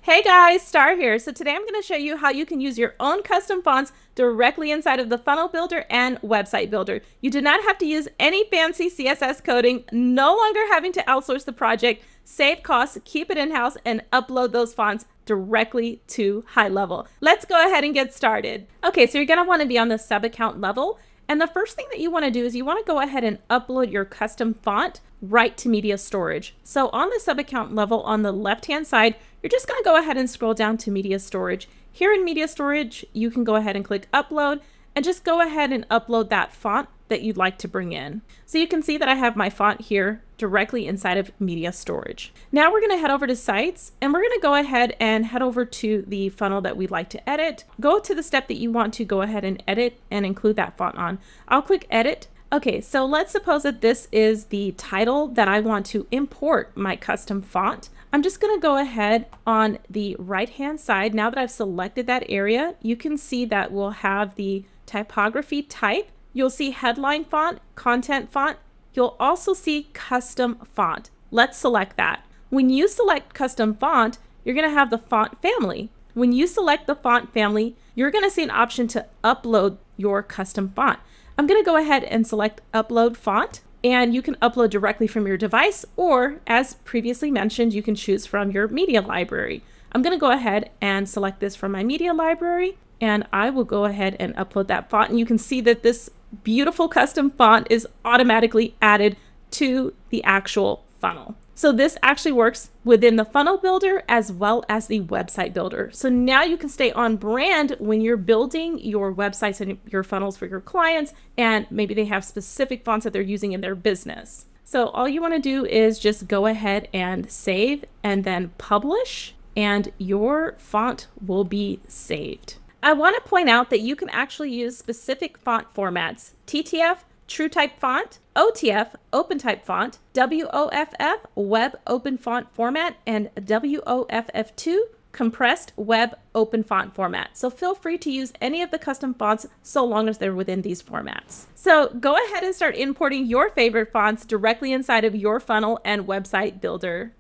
Hey guys, Star here. So today I'm going to show you how you can use your own custom fonts directly inside of the funnel builder and website builder. You do not have to use any fancy CSS coding, no longer having to outsource the project, save costs, keep it in-house, and upload those fonts directly to HighLevel. Let's go ahead and get started. Okay, so you're going to want to be on the sub account level. And the first thing that you want to do is you want to go ahead and upload your custom font right to media storage. So on the sub account level on the left hand side, you're just going to go ahead and scroll down to media storage. Here in media storage, you can go ahead and click upload and just go ahead and upload that font that you'd like to bring in. So you can see that I have my font here directly inside of media storage. Now we're going to head over to sites and we're going to go ahead and head over to the funnel that we'd like to edit. Go to the step that you want to go ahead and edit and include that font on. I'll click edit. Okay, so let's suppose that this is the title that I want to import my custom font. I'm just going to go ahead on the right hand side. Now that I've selected that area, you can see that we'll have the typography type. You'll see headline font, content font. You'll also see custom font. Let's select that. When you select custom font, you're going to have the font family. When you select the font family, you're going to see an option to upload your custom font. I'm going to go ahead and select upload font, and you can upload directly from your device, or as previously mentioned, you can choose from your media library. I'm going to go ahead and select this from my media library, and I will go ahead and upload that font. And you can see that this beautiful custom font is automatically added to the actual funnel. So this actually works within the funnel builder as well as the website builder. So now you can stay on brand when you're building your websites and your funnels for your clients, and maybe they have specific fonts that they're using in their business. So all you want to do is just go ahead and save and then publish, and your font will be saved. I want to point out that you can actually use specific font formats: TTF, True Type Font, OTF, Open Type Font, WOFF, Web Open Font Format, and WOFF2, Compressed Web Open Font Format. So feel free to use any of the custom fonts so long as they're within these formats. So go ahead and start importing your favorite fonts directly inside of your funnel and website builder.